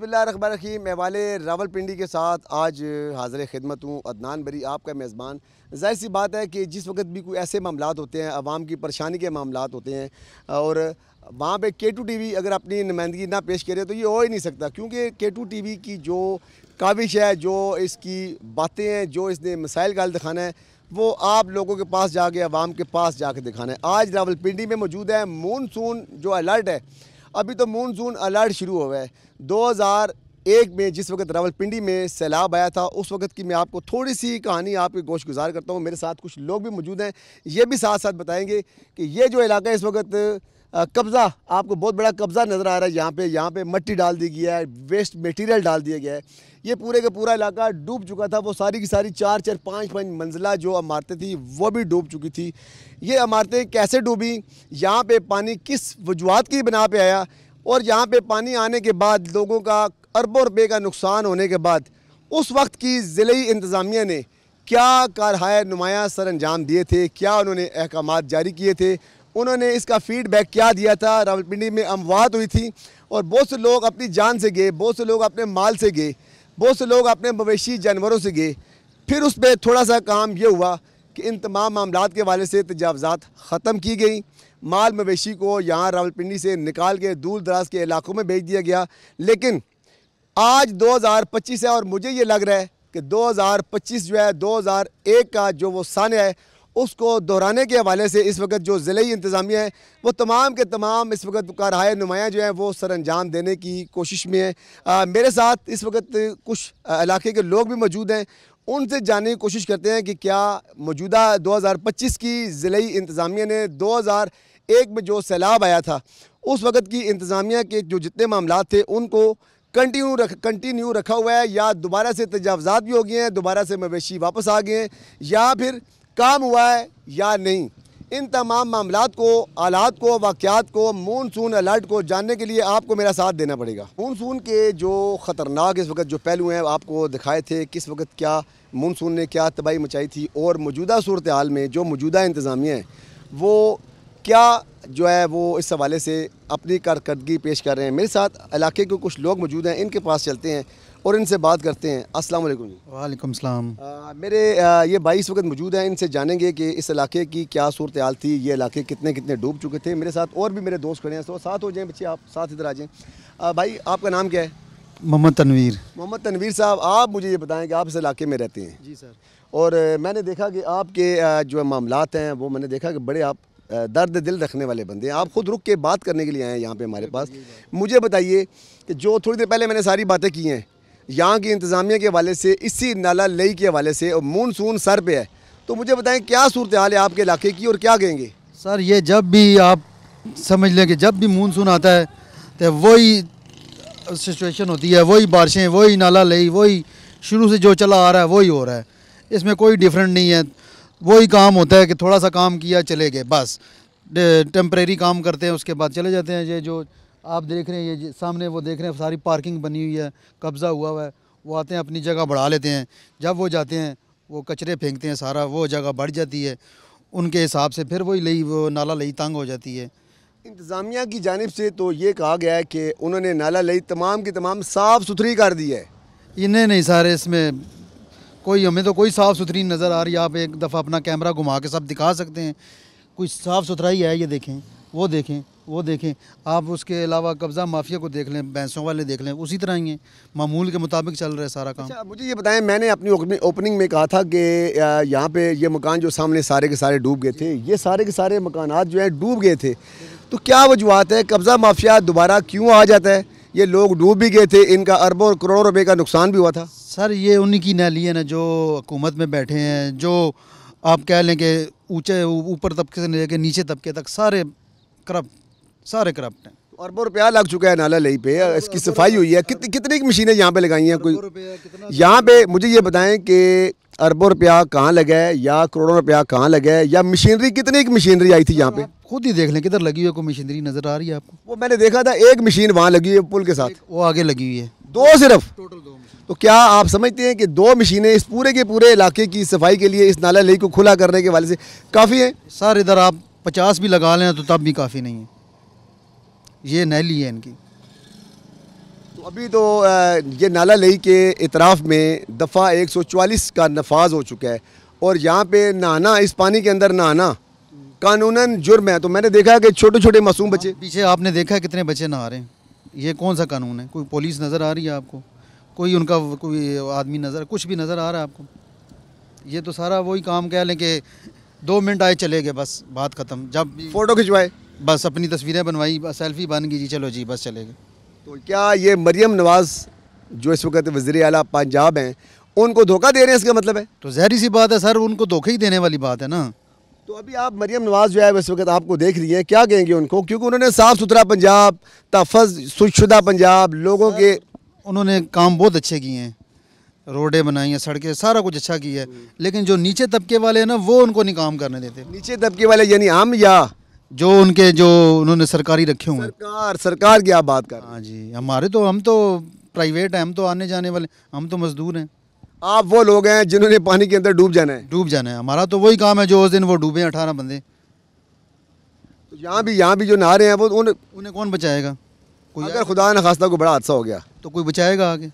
बिस्मिल्लाहिर्रहमानिर्रहीम। मैं वाले रावलपिंडी के साथ आज हाज़िर खिदमत हूँ, अदनान बरी आपका मेज़बान। ज़ाहिर सी बात है कि जिस वक्त भी कोई ऐसे मामलात होते हैं, आवाम की परेशानी के मामलात होते हैं और वहाँ पे K2 TV अगर अपनी नुमाइंदगी ना पेश करे तो ये हो ही नहीं सकता, क्योंकि K2 TV की जो काविश है, जो इसकी बातें हैं, जो इसने मसाइल का हल दिखाना है, वो आप लोगों के पास जाके, आवाम के पास जाके दिखाना है। आज रावलपिंडी में मौजूद है। मानसून जो अलर्ट है, अभी तो मानसून अलर्ट शुरू हुआ है। 2001 में जिस वक्त रावलपिंडी में सैलाब आया था, उस वक्त की मैं आपको थोड़ी सी कहानी आपकी गोश गुजार करता हूँ। मेरे साथ कुछ लोग भी मौजूद हैं, ये भी साथ साथ बताएंगे कि ये जो इलाका इस वक्त कब्ज़ा, आपको बहुत बड़ा कब्ज़ा नज़र आ रहा है। यहाँ पे मिट्टी डाल दी गया है, वेस्ट मटेरियल डाल दिया गया है। ये पूरे का पूरा इलाका डूब चुका था। वो सारी की सारी 4-4, 5-5 मंजिला जो इमारतें थी वो भी डूब चुकी थी। ये इमारतें कैसे डूबी, यहाँ पे पानी किस वजूहात की बिना पे आया, और यहाँ पे पानी आने के बाद लोगों का अरबों रुपए का नुकसान होने के बाद उस वक्त की ज़िले इंतज़ामिया ने क्या कारहाय नुमाया सर अंजाम दिए थे, क्या उन्होंने अहकामात जारी किए थे, उन्होंने इसका फ़ीडबैक क्या दिया था। रावलपिंडी में अमवात हुई थी और बहुत से लोग अपनी जान से गए, बहुत से लोग अपने माल से गए, बहुत से लोग अपने मवेशी जानवरों से गए। फिर उस पर थोड़ा सा काम ये हुआ कि इन तमाम मामलात के हवाले से तजावज़ात ख़त्म की गई। माल मवेशी को यहाँ रावलपिंडी से निकाल के दूर दराज के इलाकों में भेज दिया गया। लेकिन आज 2025 है और मुझे ये लग रहा है कि 2025 जो है 2001 का जो वो सन है, उसको दोहराने के हवाले से इस वक्त जो ज़िले इंतज़ामिया है वो तमाम के तमाम इस वक्त कारहाय नुमाया जो है वो सर अंजाम देने की कोशिश में है। मेरे साथ इस वक्त कुछ इलाके के लोग भी मौजूद हैं, उनसे जानने की कोशिश करते हैं कि क्या मौजूदा 2025 की ज़िले इंतज़ामिया ने 2001 में जो सैलाब आया था उस वक्त की इंतज़ामिया के जो जितने मामलात थे उनको कंटिन्यू रखा हुआ है, या दोबारा से तजावज़ात भी हो गए हैं, दोबारा से मवेशी वापस आ गए हैं, या फिर काम हुआ है या नहीं। इन तमाम मामलात को, आलात को, वाक़यात को, मानसून अलर्ट को जानने के लिए आपको मेरा साथ देना पड़ेगा। मानसून के जो ख़तरनाक इस वक्त जो पहलू हैं आपको दिखाए थे, किस वक्त क्या मानसून ने क्या तबाही मचाई थी, और मौजूदा सूरत हाल में जो मौजूदा इंतज़ामिया है वो क्या जो है वो इस हवाले से अपनी कारकर्दगी पेश कर रहे हैं। मेरे साथ इलाके के कुछ लोग मौजूद हैं, इनके पास चलते हैं और इनसे बात करते हैं। अस्सलाम वालेकुम जी। वालेकुम सलाम। मेरे ये भाई इस वक्त मौजूद हैं, इनसे जानेंगे कि इस इलाके की क्या सूरत हाल थी, ये इलाके कितने कितने डूब चुके थे। मेरे साथ और भी मेरे दोस्त खड़े हैं, तो साथ हो जाएं बच्चे, आप साथ इधर आ जाएँ। भाई आपका नाम क्या है? मोहम्मद तनवीर। मोहम्मद तनवीर साहब, आप मुझे ये बताएं कि आप इस इलाके में रहते हैं। जी सर। और मैंने देखा कि आपके जो मामलात हैं वो मैंने देखा कि बड़े आप दर्द दिल रखने वाले बंदे हैं। आप खुद रुक के बात करने के लिए आए हैं यहाँ पे हमारे पास। मुझे बताइए कि जो थोड़ी देर पहले मैंने सारी बातें की हैं यहाँ की इंतज़ामिया के हवाले से, इसी नाला लई के हवाले से, और मानसून सर पे है, तो मुझे बताएं क्या सूरत हाल है आपके इलाके की और क्या कहेंगे? सर ये जब भी आप समझ लें कि जब भी मानसून आता है तो वही सिचुएशन होती है, वही बारिशें, वही नाला लई, वही शुरू से जो चला आ रहा है वही हो रहा है। इसमें कोई डिफरेंट नहीं है। वही काम होता है कि थोड़ा सा काम किया चले गए, बस टेम्परेरी काम करते हैं, उसके बाद चले जाते हैं। ये जो आप देख रहे हैं, ये सामने वो देख रहे हैं, सारी पार्किंग बनी हुई है, कब्ज़ा हुआ है। वो आते हैं अपनी जगह बढ़ा लेते हैं, जब वो जाते हैं वो कचरे फेंकते हैं, सारा वो जगह बढ़ जाती है, उनके हिसाब से फिर वही लई, वो नाला लई तंग हो जाती है। इंतज़ामिया की जानिब से तो ये कहा गया है कि उन्होंने नाला लई तमाम की तमाम साफ़ सुथरी कर दी है। इन्हें नहीं सारे, इसमें कोई, हमें तो कोई साफ़ सुथरी नज़र आ रही है। आप एक दफ़ा अपना कैमरा घुमा के सब दिखा सकते हैं, कुछ साफ़ सुथराई है। ये देखें, वो देखें, वो देखें। आप उसके अलावा कब्ज़ा माफिया को देख लें, भैंसों वाले देख लें, उसी तरह ही है, मामूल के मुताबिक चल रहा है सारा काम। अच्छा, मुझे ये बताएं, मैंने अपनी ओपनिंग में कहा था कि यहाँ पे ये मकान जो सामने सारे के सारे डूब गए थे, ये सारे के सारे मकानात जो है डूब गए थे, तो क्या वजूहत है? कब्ज़ा माफिया दोबारा क्यों आ जाता है? ये लोग डूब भी गए थे, इनका अरबों और करोड़ों रुपए का नुकसान भी हुआ था। सर ये उन्हीं की नैली है ना, जो हुकूमत में बैठे हैं, जो आप कह लें कि ऊंचे ऊपर तबके से लेकर नीचे तबके तक सारे करप्ट हैं। अरबों रुपया लग चुका है नाला लई पे, इसकी सफाई हुई है। कितनी की मशीनें यहाँ पे लगाई हैं? कोई यहाँ पे मुझे ये बताएं कि अरबों रुपया कहाँ लगा है, या करोड़ों रुपया कहाँ लगा है, या मशीनरी कितनी की मशीनरी आई थी यहाँ पे? खुद ही देख लें, किधर लगी हुई है, कोई मशीनरी नज़र आ रही है आपको? वो मैंने देखा था, एक मशीन वहाँ लगी हुई है पुल के साथ, वो आगे लगी हुई है, दो सिर्फ। Total 2 machine. तो क्या आप समझते हैं कि 2 मशीनें इस पूरे के पूरे इलाके की सफाई के लिए, इस नाला लई को खुला करने के वाले से काफ़ी है? सर इधर आप 50 भी लगा लें तो तब भी काफ़ी नहीं है। ये नैली है इनकी। तो अभी तो ये नाला लेई के इतराफ़ में दफ़ा 144 का नफाज हो चुका है और यहाँ पे नहाना, इस पानी के अंदर नहाना कानूनन जुर्म है। तो मैंने देखा कि छोटे छोटे मासूम बच्चे, पीछे आपने देखा है कितने बच्चे नहा रहे हैं, ये कौन सा कानून है? कोई पुलिस नज़र आ रही है आपको? कोई उनका कोई आदमी नज़र, कुछ भी नज़र आ रहा है आपको? ये तो सारा वही काम कह लें कि 2 मिनट आए चले गए, बस बात ख़त्म। जब फ़ोटो खिंचवाए, बस अपनी तस्वीरें बनवाई, बस सेल्फी बन गई जी, चलो जी बस चले गए। तो क्या ये मरियम नवाज़ जो इस वक्त वज़ीर आला पंजाब हैं उनको धोखा दे रहे हैं, इसका मतलब है? तो ज़ाहिर सी बात है सर, उनको धोखे ही देने वाली बात है ना। तो अभी आप मरियम नवाज़ जो है इस वक्त आपको देख रही हैं, क्या कहेंगे उनको? क्योंकि उन्होंने साफ़ सुथरा पंजाब, तहफ़्फ़ुज़ शुदा पंजाब, लोगों के, उन्होंने काम बहुत अच्छे किए हैं, रोडें बनाई हैं, सड़कें, सारा कुछ अच्छा किया है, लेकिन जो नीचे तबके वाले हैं ना, वो उनको नहीं काम करने देते। नीचे तबके वाले यानी हम, या जो उनके जो उन्होंने सरकारी रखे हुए हैं। सरकार की आप बात कर रहे हैं? हाँ जी, हम तो प्राइवेट हैं, हम तो आने जाने वाले, हम तो मजदूर हैं। आप वो लोग हैं जिन्होंने पानी के अंदर डूब जाना है? डूब जाना है, हमारा तो वही काम है जो उस दिन वो डूबे 18 बंदे। तो यहाँ भी जो नहा रहे हैं वो उन्हें कौन बचाएगा? कोई अगर खुदा न खास्ता कोई बड़ा हादसा हो गया तो कोई बचाएगा आगे?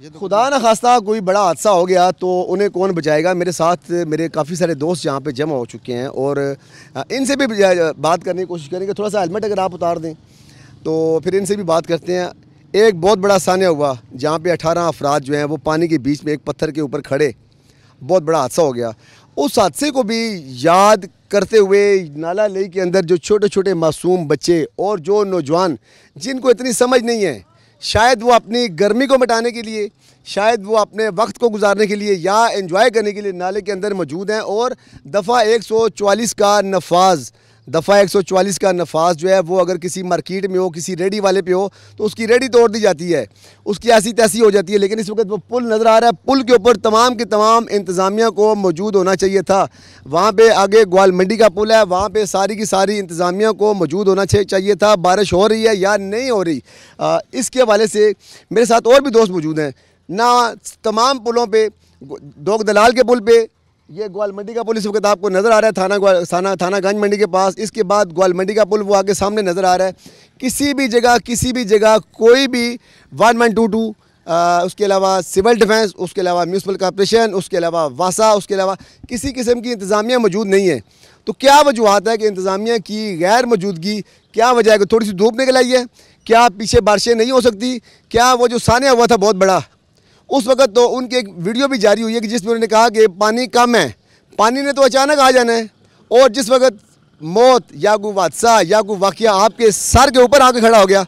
ये तो खुदा न खास्ता कोई बड़ा हादसा हो गया तो उन्हें कौन बचाएगा? मेरे साथ मेरे काफ़ी सारे दोस्त यहाँ पे जमा हो चुके हैं और इनसे भी बात करने की कोशिश करेंगे। थोड़ा सा हेलमेट अगर आप उतार दें तो फिर इनसे भी बात करते हैं। एक बहुत बड़ा सान्या हुआ जहाँ पे 18 अफराद जो हैं वो पानी के बीच में एक पत्थर के ऊपर खड़े, बहुत बड़ा हादसा हो गया। उस हादसे को भी याद करते हुए नाला लेई के अंदर जो छोटे छोटे मासूम बच्चे और जो नौजवान जिनको इतनी समझ नहीं है, शायद वो अपनी गर्मी को मिटाने के लिए, शायद वो अपने वक्त को गुजारने के लिए या एंजॉय करने के लिए नाले के अंदर मौजूद हैं और दफ़ा 144 का नफाज, दफ़ा 144 का नफाज जो है वो अगर किसी मार्केट में हो, किसी रेडी वाले पे हो तो उसकी रेडी तोड़ दी जाती है, उसकी ऐसी तैसी हो जाती है। लेकिन इस वक्त वो पुल नज़र आ रहा है, पुल के ऊपर तमाम के तमाम इंतज़ामिया को मौजूद होना चाहिए था। वहाँ पे आगे ग्वाल मंडी का पुल है, वहाँ पे सारी की सारी इंतज़ामिया को मौजूद होना चाहिए था। बारिश हो रही है या नहीं हो रही, इसके हवाले से मेरे साथ और भी दोस्त मौजूद हैं ना। तमाम पुलों पर, दोग दलाल के पुल पर, ये ग्वाल मंडी का पुल इस वक्त आपको नज़र आ रहा है थाना गंज मंडी के पास। इसके बाद ग्वाल मंडी का पुल वो आगे सामने नज़र आ रहा है। किसी भी जगह कोई भी 1122, उसके अलावा सिविल डिफेंस, उसके अलावा म्यूनसिपल कॉर्पोरेशन, उसके अलावा वासा, उसके अलावा किसी किस्म की इंतज़ामिया मौजूद नहीं है। तो क्या वजूहत है कि इंतज़ामिया की गैर मौजूदगी? क्या वजह है कि थोड़ी सी धूप निकल आई है? क्या पीछे बारिशें नहीं हो सकती? क्या वो जो सान्या हुआ था बहुत बड़ा, उस वक्त तो उनकी एक वीडियो भी जारी हुई है कि जिसमें उन्होंने कहा कि पानी कम है, पानी ने तो अचानक आ जाना है। और जिस वक्त मौत या कोई हादसा या कोई वाक़या आपके सर के ऊपर आके खड़ा हो गया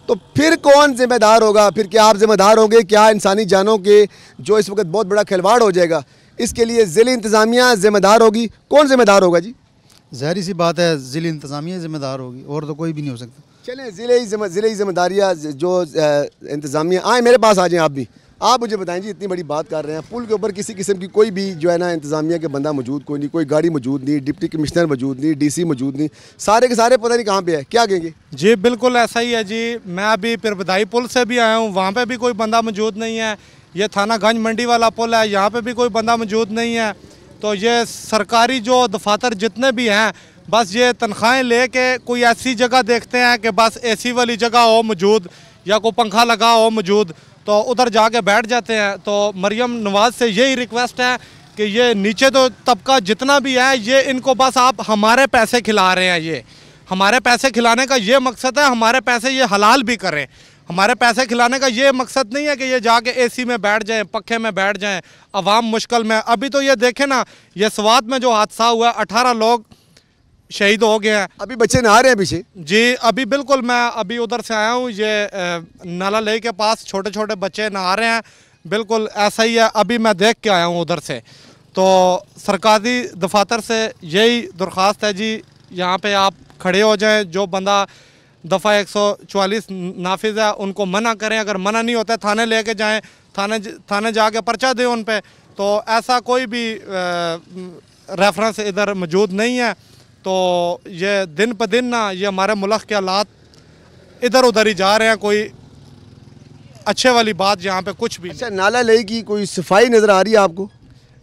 तो फिर कौन जिम्मेदार होगा? फिर क्या आप जिम्मेदार होंगे? क्या इंसानी जानों के जो इस वक्त बहुत बड़ा खिलवाड़ हो जाएगा, इसके लिए ज़िले इंतज़ामिया जिम्मेदार होगी? कौन जिम्मेदार होगा जी? ज़ाहिर सी बात है, ज़िले इंतज़ामिया जिम्मेदार होगी, और तो कोई भी नहीं हो सकता। चलें, ज़िले ही जिम्मेदारियाँ जो इंतज़ामिया, आए मेरे पास आ जाएँ। आप मुझे बताएं जी, इतनी बड़ी बात कर रहे हैं, पुल के ऊपर किसी किस्म की कोई भी जो है ना इंतज़ामिया के बंदा मौजूद कोई नहीं, कोई गाड़ी मौजूद नहीं, डिप्टी कमिश्नर मौजूद नहीं, डीसी मौजूद नहीं, सारे के सारे पता नहीं कहाँ पे है, क्या कहेंगे? जी बिल्कुल ऐसा ही है जी। मैं अभी पिरबदाई पुल से भी आया हूँ, वहाँ पे भी कोई बंदा मौजूद नहीं है। ये थाना गंज मंडी वाला पुल है, यहाँ पे भी कोई बंदा मौजूद नहीं है। तो ये सरकारी जो दफातर जितने भी हैं, बस ये तनख्वाहें ले के कोई ऐसी जगह देखते हैं कि बस AC वाली जगह हो मौजूद या कोई पंखा लगा हो मौजूद, तो उधर जाके बैठ जाते हैं। तो मरियम नवाज़ से यही रिक्वेस्ट है कि ये नीचे तो तबका जितना भी है, ये इनको बस आप हमारे पैसे खिला रहे हैं, ये हमारे पैसे खिलाने का ये मकसद है, हमारे पैसे ये हलाल भी करें। हमारे पैसे खिलाने का ये मकसद नहीं है कि ये जाके AC में बैठ जाएं, पक्खे में बैठ जाएं, अवाम मुश्किल में। अभी तो ये देखें ना, ये स्वात में जो हादसा हुआ, 18 लोग शहीद हो गए हैं। अभी बच्चे नहा रहे हैं पीछे जी। अभी बिल्कुल मैं अभी उधर से आया हूँ, ये नाला लेई के पास छोटे छोटे बच्चे नहा रहे हैं, बिल्कुल ऐसा ही है। अभी मैं देख के आया हूँ उधर से। तो सरकारी दफातर से यही दरख्वास्त है जी, यहाँ पे आप खड़े हो जाएं। जो बंदा दफ़ा 144 नाफिज है उनको मना करें, अगर मना नहीं होता थाने लेके जाएं, थाने जाके पर्चा दें उन पे। तो ऐसा कोई भी रेफरेंस इधर मौजूद नहीं है। तो ये दिन प दिन ना ये हमारे मुल्क के हालात इधर उधर ही जा रहे हैं, कोई अच्छे वाली बात यहाँ पे कुछ भी। अच्छा, नाला लेई की कोई सफाई नज़र आ रही है आपको?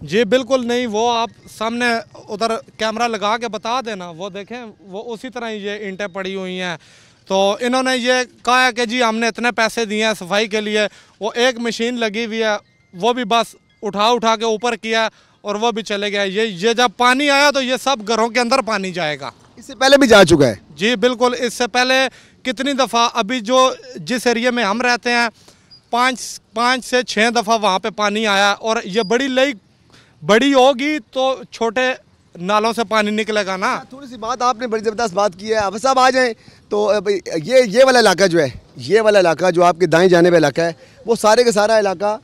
जी बिल्कुल नहीं, वो आप सामने उधर कैमरा लगा के बता देना, वो देखें वो उसी तरह ही ये ईंटें पड़ी हुई हैं। तो इन्होंने ये कहा है कि जी हमने इतने पैसे दिए हैं सफाई के लिए, वो एक मशीन लगी हुई है, वो भी बस उठा के ऊपर किया और वो भी चले गए। ये जब पानी आया तो ये सब घरों के अंदर पानी जाएगा। इससे पहले भी जा चुका है जी बिल्कुल, इससे पहले कितनी दफ़ा, अभी जो जिस एरिया में हम रहते हैं 5 से 6 दफ़ा वहाँ पे पानी आया। और ये बड़ी लई बड़ी होगी तो छोटे नालों से पानी निकलेगा ना। थोड़ी सी बात आपने बड़ी ज़बरदस्त बात की है। अब साहब आ जाएं तो ये वाला इलाका जो है, ये वाला इलाका जो आपके दाएं जाने वाला इलाका है, वो सारे का सारा इलाका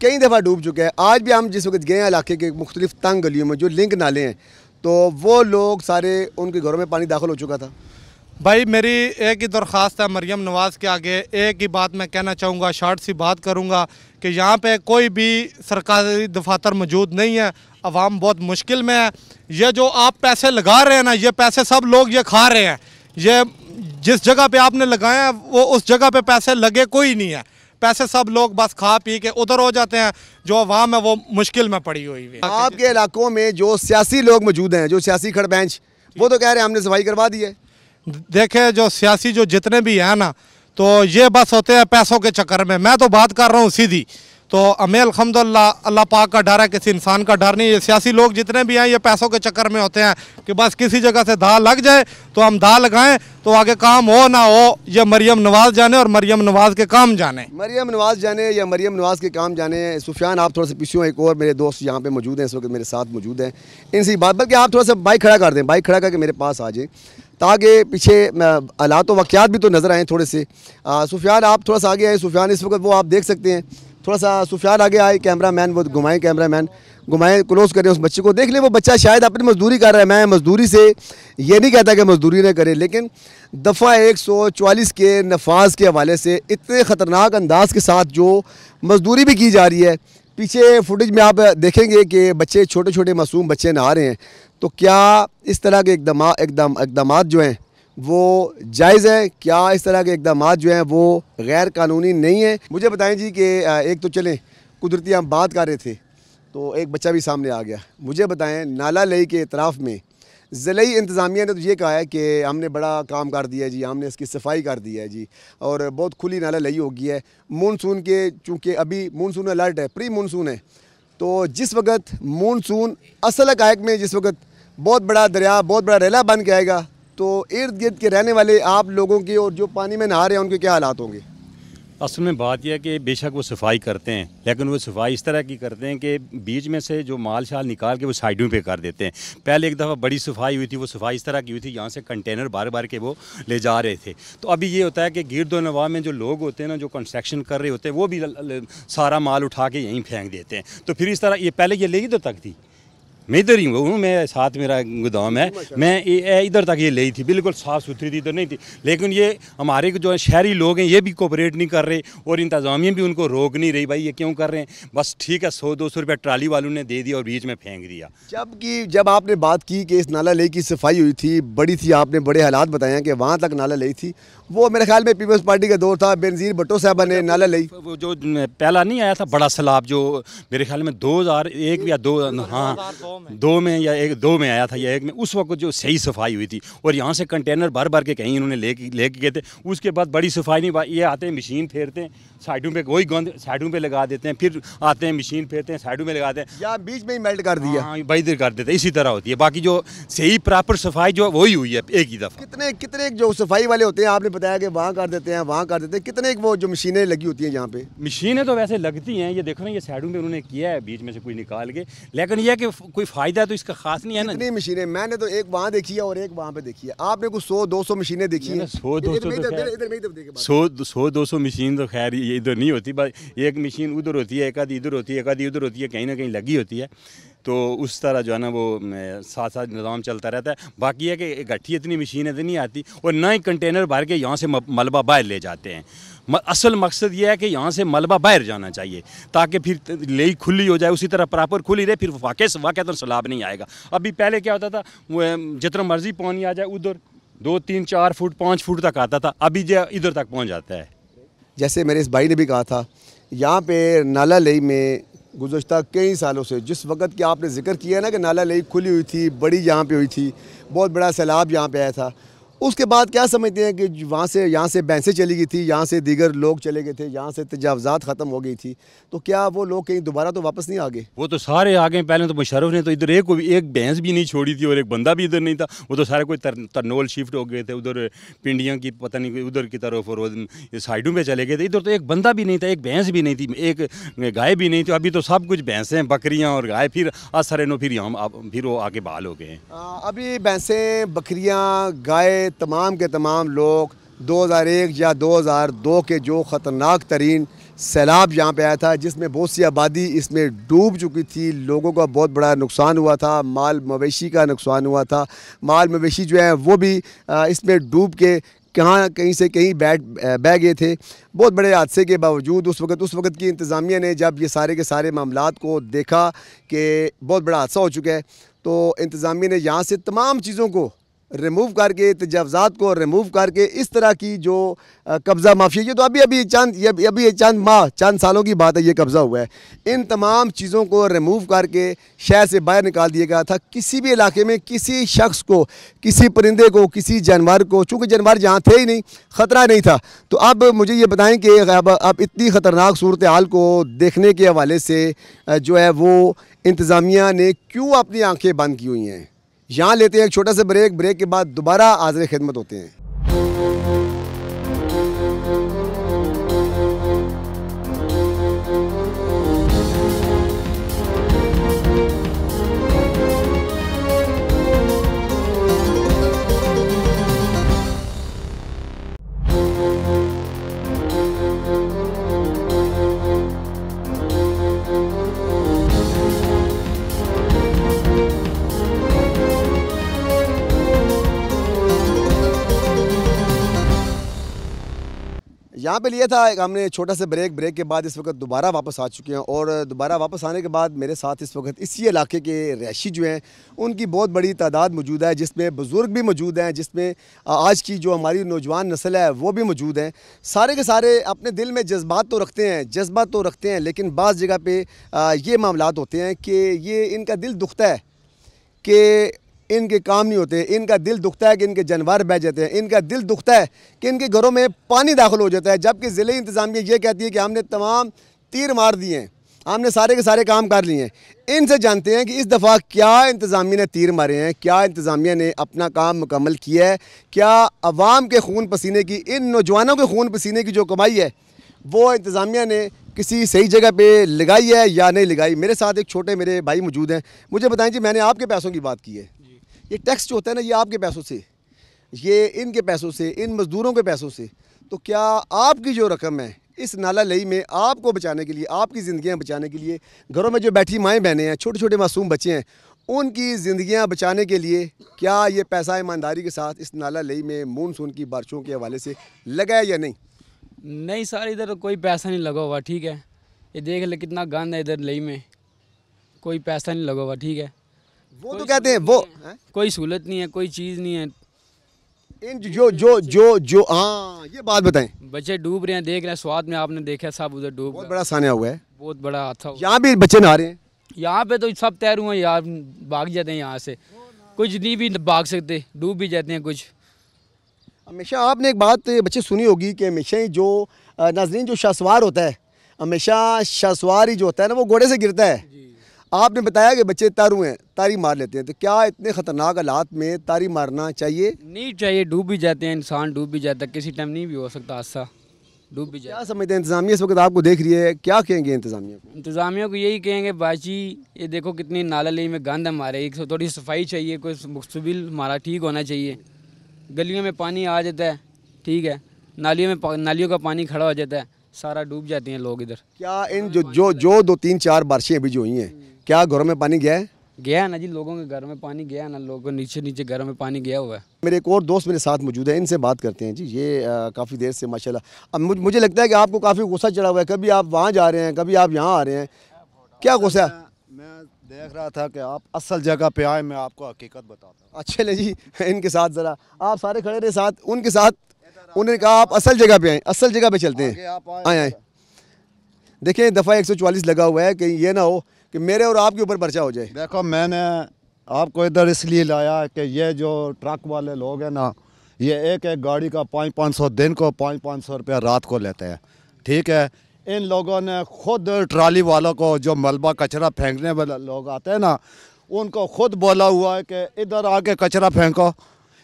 कई दफ़ा डूब चुका है। आज भी हम जिस वक्त गए हैं इलाके के मुख्तलिफ तंग गलियों में जो लिंक नाले हैं, तो वो लोग सारे उनके घरों में पानी दाखिल हो चुका था। भाई मेरी एक ही दरख्वास्त है मरियम नवाज़ के आगे, एक ही बात मैं कहना चाहूँगा, शॉर्ट सी बात करूँगा कि यहाँ पे कोई भी सरकारी दफातर मौजूद नहीं है। अवाम बहुत मुश्किल में है। ये जो आप पैसे लगा रहे हैं ना, ये पैसे सब लोग ये खा रहे हैं। ये जिस जगह पे आपने लगाए हैं वो उस जगह पे पैसे लगे कोई नहीं है। पैसे सब लोग बस खा पी के उधर हो जाते हैं। जो अवाम है वो मुश्किल में पड़ी हुई है। आपके इलाकों में जो सियासी लोग मौजूद हैं, जो सियासी खड़ बेंच, वो तो कह रहे हैं हमने सफाई करवा दी है। देखे जो सियासी जो जितने भी हैं ना, तो ये बस होते हैं पैसों के चक्कर में। मैं तो बात कर रहा हूँ सीधी, तो हमें अल्हम्दुलिल्लाह अल्लाह पाक का डर है, किसी इंसान का डर नहीं। ये सियासी लोग जितने भी हैं ये पैसों के चक्कर में होते हैं कि बस किसी जगह से धा लग जाए तो हम धा लगाएं, तो आगे काम हो ना हो ये मरियम नवाज़ जाने और मरियम नवाज़ के काम जाने। मरियम नवाज़ जाने या मरियम नवाज़ के काम जाने। सुफियान आप थोड़ा सा पीछे, एक और मेरे दोस्त यहाँ पे मौजूद हैं, इस वक्त मेरे साथ मौजूद हैं। इनसे बात, बल्कि आप थोड़ा सा बाइक खड़ा कर दें, बाइक खड़ा करके मेरे पास आ जाए ताकि पीछे हालात वाक़यात भी तो नज़र आएँ थोड़े से। सुफियान आप थोड़ा सा आगे आए। सुफियान इस वक्त वो आप देख सकते हैं, थोड़ा सा सुफियान आगे आए, कैमरा मैन वो घुमाएँ, कैमरा मैन घुमाएँ, क्लोज़ करें उस बच्चे को, देख लें वो बच्चा शायद अपनी मजदूरी कर रहा है। मैं मजदूरी से ये नहीं कहता कि मजदूरी न करे, लेकिन दफ़ा 144 के नफाज के हवाले से इतने ख़तरनाक अंदाज के साथ जो मजदूरी भी की जा रही है। पीछे फुटेज में आप देखेंगे कि बच्चे, छोटे छोटे मासूम बच्चे नहा रहे हैं। तो क्या इस तरह के इकदाम जो हैं वो जायज़ है? क्या इस तरह के इकदाम जो हैं वो गैर कानूनी नहीं है? मुझे बताएं जी कि एक तो चलें कुदरती हम बात कर रहे थे तो एक बच्चा भी सामने आ गया। मुझे बताएं नाला लई के इतराफ़ में ज़िले इंतज़ामिया ने तो ये कहा है कि हमने बड़ा काम कर दिया है जी, हमने इसकी सफाई कर दी है जी, और बहुत खुली नाला लई हो गई है। मानसून के, चूँकि अभी मानसून अलर्ट है, प्री मानसून है, तो जिस वक्त मानसून असल हक़ाइक़ में जिस वक्त बहुत बड़ा दरिया, बहुत बड़ा रेला बन के आएगा, तो इर्द गिर्द के रहने वाले आप लोगों के और जो पानी में नहा रहे हैं उनके क्या हालात होंगे? असल में बात यह है कि बेशक वो सफाई करते हैं, लेकिन वो सफाई इस तरह की करते हैं कि बीच में से जो माल शाल निकाल के वो साइडों पे कर देते हैं। पहले एक दफ़ा बड़ी सफाई हुई थी, वो सफाई इस तरह की हुई थी, यहाँ से कंटेनर बार बार के वो ले जा रहे थे। तो अभी ये होता है कि गिरदो नवाह में जो लोग होते हैं ना, जो कंस्ट्रक्शन कर रहे होते हैं, वो भी सारा माल उठा के यहीं फेंक देते हैं। तो फिर इस तरह ये पहले ये ले इधर तक थी, मैं इधर ही हूँ, मैं साथ मेरा गोदाम है, मैं इधर तक ये ली थी, बिल्कुल साफ़ सुथरी थी, इधर नहीं थी। लेकिन ये हमारे जो शहरी लोग हैं ये भी कोऑपरेट नहीं कर रहे और इंतज़ामिया भी उनको रोक नहीं रही। भाई ये क्यों कर रहे हैं? बस ठीक है 100-200 रुपये ट्राली वालों ने दे दिया और बीच में फेंक दिया। जब आपने बात की कि इस नाला लई की सफाई हुई थी, बड़ी थी, आपने बड़े हालात बताए हैं कि वहाँ तक नाला लई थी, वो मेरे ख्याल में पीपल्स पार्टी का दौर था, बेनज़ीर भुट्टो साहब ने नाला लई। वो जो पहला नहीं आया था बड़ा सैलाब, जो मेरे ख्याल में 2001 या 2, हाँ 2 में या 2 में आया था या 1 में, उस वक्त जो सही सफाई हुई थी और यहाँ से कंटेनर भर भर के कहीं इन्होंने लेके गए थे। उसके बाद बड़ी सफाई नहीं, ये आते हैं मशीन फेरते हैं साइडों पे, वही गंद साइडों पे लगा देते हैं, फिर आते हैं मशीन फेरते हैं साइडों में लगाते हैं, या बीच में ही मेल्ट कर दिया। हाँ भाई इधर कर देते हैं, इसी तरह होती है। बाकी जो सही प्रॉपर सफाई जो वही हुई है एक ही दफ़ा। कितने जो सफाई वाले होते हैं, आपने बताया कि वहाँ कर देते हैं, वहाँ कर देते हैं, कितने वो जो मशीनें लगी होती हैं यहाँ पे? मशीनें तो वैसे लगती हैं, ये देखो ना, ये साइडों में उन्होंने किया है बीच में से कोई निकाल के, लेकिन यह कि कोई फ़ायदा तो इसका खास नहीं है ना। कितनी मशीनें? मैंने तो एक वहाँ देखी है और एक वहाँ पे देखी है, आपने कुछ 100-200 मशीनें देखी हैं? 100-200 मशीन तो खैर ये इधर नहीं होती, बस एक मशीन उधर होती है, एक आधी इधर होती है, एक आधी उधर होती है, कहीं ना कहीं लगी होती है। तो उस तरह जो है ना वो साथ साथ निज़ाम चलता रहता है। बाकी है कि इकट्ठी इतनी मशीनें तो नहीं आती और ना ही कंटेनर भर के यहाँ से मलबा बाहर ले जाते हैं। असल मकसद ये है कि यहाँ से मलबा बाहर जाना चाहिए ताकि फिर ले खुली हो जाए, उसी तरह प्रॉपर खुली रहे, फिर वाक़ई तो सैलाब नहीं आएगा। अभी पहले क्या होता था, वो जितना मर्जी पानी आ जाए उधर 2, 3, 4 फुट 5 फुट तक आता था, अभी जो इधर तक पहुँच जाता है। जैसे मेरे इस भाई ने भी कहा था, यहाँ पे नाला लई में गुज़श्ता कई सालों से, जिस वक्त कि आपने जिक्र किया ना कि नाला लई खुली हुई थी, बड़ी यहाँ पे हुई थी, बहुत बड़ा सैलाब यहाँ पे आया था, उसके बाद क्या समझते हैं कि वहाँ से यहाँ से भैंसें चली गई थी, यहाँ से दीगर लोग चले गए थे, यहाँ से तजावज़ात ख़त्म हो गई थी, तो क्या वो लोग कहीं दोबारा तो वापस नहीं आ गए? वो तो सारे आ गए। पहले तो मुशर्रफ ने तो इधर एक भैंस भी नहीं छोड़ी थी और एक बंदा भी इधर नहीं था। वो तो सारे कोई तरनोल शिफ्ट हो गए थे उधर पिंडियाँ की पता नहीं उधर की तरफ, और वो साइडों पे चले गए थे। इधर तो एक बंदा भी नहीं था, एक भैंस भी नहीं थी, एक गाय भी नहीं थी। अभी तो सब कुछ भैंसें, बकरियाँ और गाय, फिर असर नो फिर यहाँ फिर वो आके बहाल हो गए। अभी भैंसें, बकरियाँ, गाय, तमाम के तमाम लोग 2001 या 2002 के जो ख़तरनाक तरीन सैलाब यहाँ पे आया था, जिसमें बहुत सी आबादी इसमें डूब चुकी थी, लोगों का बहुत बड़ा नुकसान हुआ था, माल मवेशी का नुकसान हुआ था। माल मवेशी जो है वो भी इसमें डूब के कहीं से कहीं बह गए थे। बहुत बड़े हादसे के बावजूद उस वक़्त की इंतज़ामिया ने जब ये सारे के सारे मामलात को देखा कि बहुत बड़ा हादसा हो चुका है, तो इंतज़ामिया ने यहाँ से तमाम चीज़ों को रिमूव करके, तजावज़ात को रिमूव करके इस तरह की जो कब्ज़ा माफिया, ये तो अभी चंद सालों की बात है, ये कब्ज़ा हुआ है। इन तमाम चीज़ों को रिमूव करके शहर से बाहर निकाल दिया गया था। किसी भी इलाके में किसी शख्स को, किसी परिंदे को, किसी जानवर को, चूँकि जानवर जहाँ थे ही नहीं, ख़तरा नहीं था। तो अब मुझे ये बताएं कि अब इतनी ख़तरनाक सूरत हाल को देखने के हवाले से जो है वो इंतज़ामिया ने क्यों अपनी आँखें बंद की हुई हैं? यहाँ लेते हैं एक छोटा सा ब्रेक के बाद दोबारा हाज़िर खिदमत होते हैं। यहाँ पे लिया था हमने छोटा सा ब्रेक के बाद इस वक्त दोबारा वापस आ चुके हैं, और दोबारा वापस आने के बाद मेरे साथ इस वक्त इसी इलाके के रहायशी जो हैं उनकी बहुत बड़ी तादाद मौजूद है, जिसमें बुज़ुर्ग भी मौजूद हैं, जिसमें आज की जो हमारी नौजवान नस्ल है वो भी मौजूद हैं। सारे के सारे अपने दिल में जज्बात तो रखते हैं, लेकिन बाज़ जगह पर ये मामलात होते हैं कि ये इनका दिल दुखता है कि इनके काम नहीं होते, इनका दिल दुखता है कि इनके जानवर बह जाते हैं, इनका दिल दुखता है कि इनके घरों में पानी दाखिल हो जाता है, जबकि ज़िले इंतज़ामिया ये कहती है कि हमने तमाम तीर मार दिए हैं, हमने सारे के सारे काम कर लिए हैं। इनसे जानते हैं कि इस दफ़ा क्या इंतज़ामिया ने तीर मारे हैं, क्या इंतज़ामिया ने अपना काम मुकम्मल किया है, क्या अवाम के खून पसीने की, इन नौजवानों के खून पसीने की जो कमाई है वो इंतज़ामिया ने किसी सही जगह पे लगाई है या नहीं लगाई। मेरे साथ एक छोटे मेरे भाई मौजूद हैं। मुझे बताएं जी, मैंने आपके पैसों की बात की है, ये टैक्स जो होता है ना, ये आपके पैसों से, ये इनके पैसों से, इन मज़दूरों के पैसों से, तो क्या आपकी जो रकम है इस नाला लई में आपको बचाने के लिए, आपकी ज़िंदगियां बचाने के लिए, घरों में जो बैठी माएँ बहनें हैं, छोटे छोटे मासूम बच्चे हैं, उनकी ज़िंदगियां बचाने के लिए क्या ये पैसा ईमानदारी के साथ इस नाला लई में मानसून की बारिशों के हवाले से लगा है या नहीं? नहीं सर, इधर कोई पैसा नहीं लगा हुआ, ठीक है। ये देख ले कितना गंद है इधर लई में, कोई पैसा नहीं लगा हुआ, ठीक है। वो तो कहते हैं वो कोई सहूलत नहीं है, कोई चीज़ नहीं है। इन जो हाँ, ये बात बताएं। बच्चे डूब रहे हैं, देख रहे हैं, स्वाद में आपने देखा सब उधर डूब, बहुत बड़ा सान्या हुआ है, बहुत बड़ा हादसा। यहाँ भी बच्चे नहा रहे हैं, यहाँ पे तो सब तैर हुए यार, भाग जाते हैं यहाँ से, कुछ नहीं भी भाग सकते, डूब भी जाते हैं कुछ। हमेशा आपने एक बात बच्चे सुनी होगी कि हमेशा ही जो नाज़रीन जो शाहसवार होता है, हमेशा शाहसवार ही जो होता है ना वो घोड़े से गिरता है। आपने बताया कि बच्चे तारू हैं, तारी मार लेते हैं, तो क्या इतने ख़तरनाक हालात में तारी मारना चाहिए? नहीं चाहिए, डूब भी जाते हैं, इंसान डूब भी जाता है, किसी टाइम नहीं भी हो सकता हादसा, डूब भी जाता है। क्या समझते हैं इंतज़ामिया इस वक्त आपको देख रही है, क्या कहेंगे इंतज़ामिया को? इंतज़ामिया को यही कहेंगे बाजी, ये देखो कितनी नाला ली में गंद हमारे, एक थोड़ी सफाई चाहिए, कोई मुस्तबिल हमारा ठीक होना चाहिए। गलियों में पानी आ जाता है, ठीक है, नालियों का पानी खड़ा हो जाता है, सारा डूब जाते हैं लोग इधर। क्या इन जो 2-3-4 बारिशें अभी जो हुई हैं, क्या घरों में पानी गया है? गया है ना जी, लोगों के घर में पानी गया है ना, लोगों को नीचे घरों में पानी गया हुआ है। मेरे एक और दोस्त मेरे साथ मौजूद है, इनसे बात करते हैं जी। ये काफ़ी देर से माशाल्लाह, अब मुझे लगता है कि आपको काफ़ी गुस्सा चढ़ा हुआ है, कभी आप वहाँ जा रहे हैं, कभी आप यहाँ आ रहे हैं, क्या गुस्सा है? मैं देख रहा था कि आप असल जगह पे आए, मैं आपको हकीकत बताता हूँ। अच्छा ले जी, इनके साथ ज़रा आप सारे खड़े रहे साथ, उनके साथ, उन्होंने कहा आप असल जगह पे आएँ, असल जगह पे चलते हैं, आए। देखें दफ़ा 144 लगा हुआ है, कहीं ये ना हो कि मेरे और आपके ऊपर पर्चा हो जाए। देखो मैंने आपको इधर इसलिए लाया कि ये जो ट्रक वाले लोग हैं ना, ये एक एक गाड़ी का 500-500 दिन को 500-500 रुपया रात को लेते हैं। ठीक है, इन लोगों ने खुद ट्राली वालों को, जो मलबा कचरा फेंकने वाले लोग आते हैं ना, उनको खुद बोला हुआ है कि इधर आके कचरा फेंको।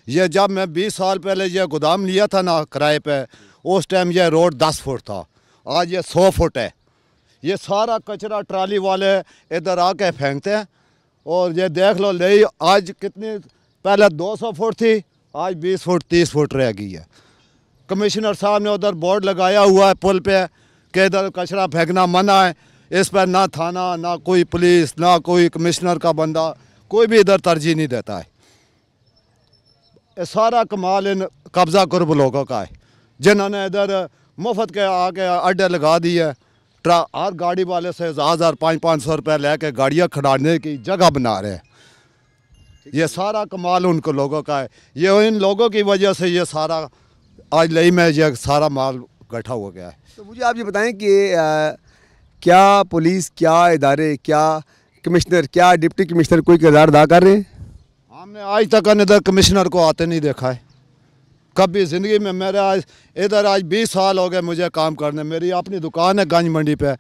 ये जब मैं 20 साल पहले ये गोदाम लिया था ना किराए पे, उस टाइम ये रोड 10 फुट था, आज ये 100 फुट है। ये सारा कचरा ट्राली वाले इधर आके फेंकते हैं। और ये देख लो ले आज कितनी, पहले 200 फुट थी, आज 20 फुट 30 फुट रह गई है। कमिश्नर साहब ने उधर बोर्ड लगाया हुआ है पुल पे कि इधर कचरा फेंकना मना है। इस पर ना थाना, ना कोई पुलिस, ना कोई कमिश्नर का बंदा, कोई भी इधर तरजीह नहीं देता है। ये सारा कमाल इन कब्ज़ा कुर्ब लोगों का है, जिन्होंने इधर मुफ्त के आके अड्डे लगा दिए। हर गाड़ी वाले से 1000 500 रुपये लेके गाड़ियाँ खड़ाने की जगह बना रहे हैं। ये सारा कमाल उनको लोगों का है। ये इन लोगों की वजह से ये सारा आज लई में ये सारा माल इकट्ठा हो गया है। तो मुझे आप ये बताएं कि क्या पुलिस, क्या इदारे, क्या कमिश्नर, क्या डिप्टी कमिश्नर कोई किरदार अदा कर रहे हैं? हमने आज तक इधर कमिश्नर को आते नहीं देखा है कभी ज़िंदगी में। मेरे आज 20 साल हो गए मुझे काम करने। मेरी अपनी दुकान है गंज मंडी पे,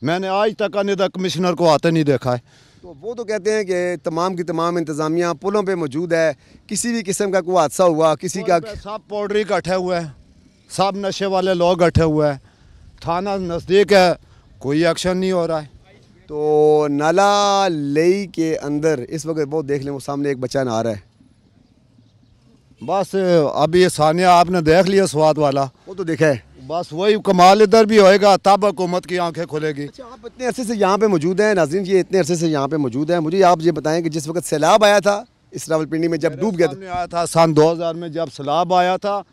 मैंने आज तक इधर कमिश्नर को आते नहीं देखा है। तो वो तो कहते हैं कि तमाम की तमाम इंतज़ामिया पुलों पे मौजूद है, किसी भी किस्म का कोई हादसा हुआ, किसी का सब पाउडरी इकट्ठे हुए हैं, सब नशे वाले लोग इकट्ठे हुए हैं। थाना नज़दीक है, कोई एक्शन नहीं हो रहा है। तो नाला लेई के अंदर इस वक्त वो देख लें, वो सामने एक बच्चा नहा रहा है। बस अभी ये सानिया आपने देख लिया स्वाद वाला, वो तो देखा है। बस वही कमाल इधर भी होएगा तब हुकूमत की आंखें खुलेगी। अच्छा, आप इतने अरसे से यहाँ पे मौजूद हैं नाज़रीन, ये इतने अरसे से यहाँ पे मौजूद हैं। मुझे आप ये बताएं कि जिस वक्त सैलाब आया था इस रावलपिंडी में, जब डूब गया था, आया था सन 2000 में जब सैलाब आया था,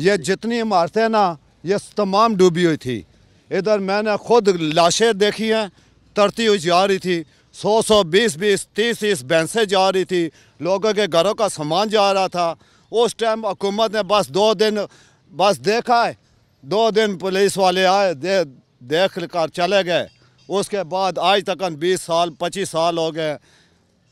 ये जितनी इमारतें ना ये तमाम डूबी हुई थी। इधर मैंने खुद लाशें देखी हैं तरती हुई जा रही थी, 100 20 30 भैंसें जा रही थी, लोगों के घरों का सामान जा रहा था। उस टाइम हुकूमत ने बस 2 दिन बस देखा है, 2 दिन पुलिस वाले आए, देख कर चले गए। उसके बाद आज तक 20 साल 25 साल हो गए,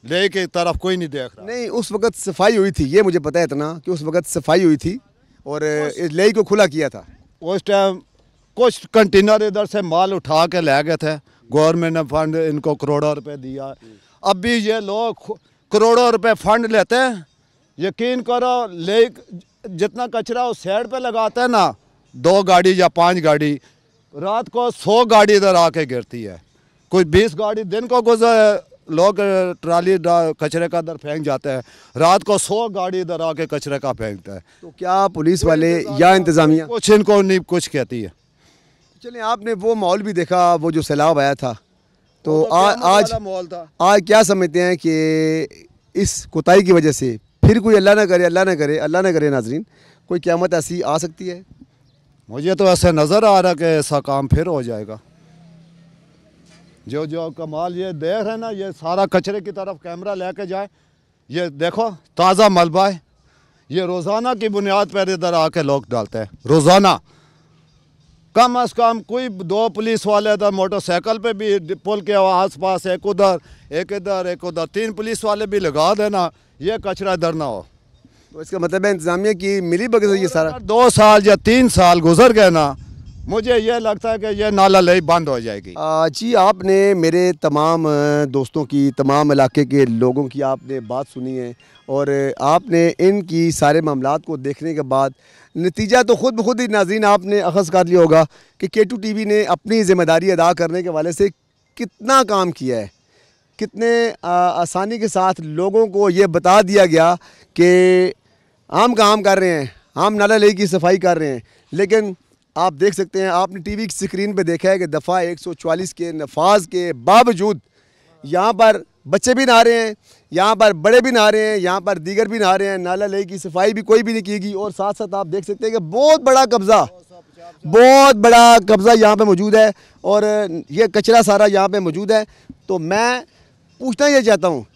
ले की तरफ कोई नहीं देख रहा। नहीं, उस वक्त सफाई हुई थी, ये मुझे पता है इतना कि उस वक्त सफाई हुई थी और इस लेई को खुला किया था। उस टाइम कुछ कंटेनर इधर से माल उठा के ले गए थे, गवर्नमेंट ने फंड इनको करोड़ों रुपए दिया। अब भी ये लोग करोड़ों रुपए फंड लेते हैं। यकीन करो, ले जितना कचरा उस साइड पे लगाते हैं ना, 2 गाड़ी या 5 गाड़ी, रात को 100 गाड़ी इधर आके गिरती है। कोई 20 गाड़ी दिन को गुजर लोग ट्राली कचरे का इधर फेंक जाते हैं, रात को 100 गाड़ी इधर आके कचरे का फेंकता है। तो क्या पुलिस वाले या इंतज़ामिया कुछ इनको नहीं कुछ कहती है। चलिए, आपने वो माहौल भी देखा, वो जो सैलाब आया था, तो आज माहौल था। आज क्या समझते हैं कि इस कोताही की वजह से फिर कोई अल्लाह ना करे, अल्लाह ना करे, अल्लाह ना करे नाजरीन, कोई क़यामत ऐसी आ सकती है? मुझे तो ऐसे नज़र आ रहा है कि ऐसा काम फिर हो जाएगा। जो कमाल ये देख रहे हैं ना, ये सारा कचरे की तरफ कैमरा लेके जाए, ये देखो ताज़ा मलबा है। ये रोज़ाना की बुनियाद पर इधर आके लोग डालते हैं, रोज़ाना। कम अज़ कम कोई 2 पुलिस वाले इधर मोटरसाइकिल पे भी पुल के आस पास, एक उधर एक इधर एक उधर, 3 पुलिस वाले भी लगा देना, ये कचरा इधर ना हो। तो इसका मतलब है इंतज़ामिया की मिली भगत से ये सारा 2 साल या 3 साल गुजर गए ना, मुझे ये लगता है कि ये नाला लेई बंद हो जाएगी। जी, आपने मेरे तमाम दोस्तों की, तमाम इलाके के लोगों की आपने बात सुनी है और आपने इनकी सारे मामलात को देखने के बाद नतीजा तो ख़ुद ब खुद ही नाज़रीन आपने अख़ज़ कर लिया होगा कि K2 TV ने अपनी ज़िम्मेदारी अदा करने के वाले से कितना काम किया है, कितने आसानी के साथ लोगों को ये बता दिया गया कि हम काम कर रहे हैं, हम नाला लेई की सफाई कर रहे हैं। लेकिन आप देख सकते हैं, आपने टीवी की स्क्रीन पे देखा है कि दफ़ा 144 के नफाज के बावजूद यहाँ पर बच्चे भी नहा रहे हैं, यहाँ पर बड़े भी नहा रहे हैं, यहाँ पर दीगर भी नहा रहे हैं। नाला लेई की सफाई भी कोई भी नहीं की गई और साथ साथ आप देख सकते हैं कि बहुत बड़ा कब्ज़ा यहाँ पे मौजूद है और ये कचरा सारा यहाँ पे मौजूद है। तो मैं पूछना ये चाहता हूँ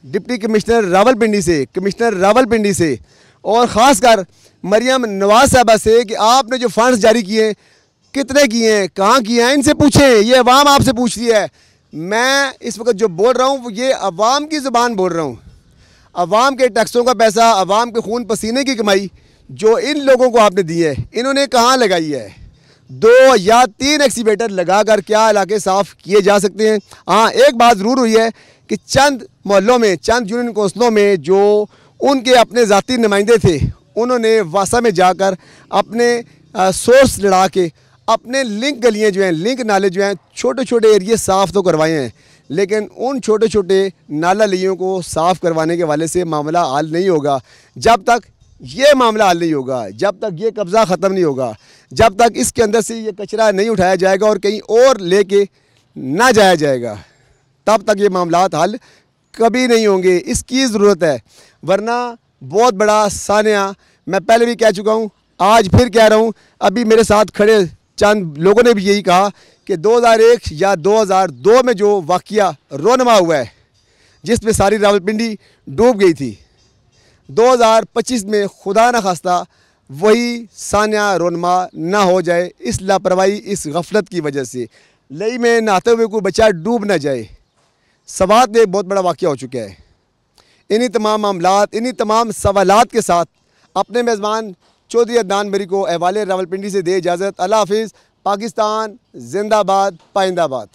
डिप्टी कमिश्नर रावलपिंडी से, कमिश्नर रावलपिंडी से और ख़ासकर मरियम नवाज साहबा से कि आपने जो फ़ंड्स जारी किए कितने किए हैं, कहाँ किए हैं, इनसे पूछें। ये अवाम आपसे पूछ रही है। मैं इस वक्त जो बोल रहा हूँ ये अवाम की ज़ुबान बोल रहा हूँ। अवाम के टैक्सों का पैसा, अवाम के खून पसीने की कमाई जो इन लोगों को आपने दी है, इन्होंने कहाँ लगाई है? 2 या 3 एक्सीवेटर लगाकर क्या इलाके साफ़ किए जा सकते हैं? हाँ, एक बात ज़रूर हुई है कि चंद मोहल्लों में, चंद यूनियन कौंसलों में जो उनके अपने ज़ाती नुमाइंदे थे, उन्होंने वासा में जाकर अपने सोर्स लड़ा के अपने लिंक गलियाँ जो हैं, लिंक नाले जो हैं, छोटे छोटे एरिए साफ़ तो करवाए हैं, लेकिन उन छोटे छोटे नाला लियों को साफ़ करवाने के वाले से मामला हल नहीं होगा। जब तक ये मामला हल नहीं होगा, जब तक ये कब्ज़ा ख़त्म नहीं होगा, जब तक इसके अंदर से ये कचरा नहीं उठाया जाएगा और कहीं और लेके ना जाया जाएगा, तब तक ये मामलात हल कभी नहीं होंगे। इसकी ज़रूरत है, वरना बहुत बड़ा सानिया, मैं पहले भी कह चुका हूँ, आज फिर कह रहा हूँ, अभी मेरे साथ खड़े चंद लोगों ने भी यही कहा कि 2001 या 2002 में जो वाक़या रोनमा हुआ है, जिसमें सारी रावलपिंडी डूब गई थी, 2025 में खुदा न खास्ता वही सानिया रोनमा ना हो जाए, इस लापरवाही, इस गफलत की वजह से लई में नहाते हुए कोई बच्चा डूब ना जाए। सवात में एक बहुत बड़ा वाक़या हो चुका है। इन्हीं तमाम मामलात, इन्हीं तमाम सवालात के साथ अपने मेज़बान चौधरी अदनान बरी को अहवाले रावलपिंडी से दे इजाज़त। अल्लाह हाफ़िज़। पाकिस्तान जिंदाबाद, पाइंदाबाद।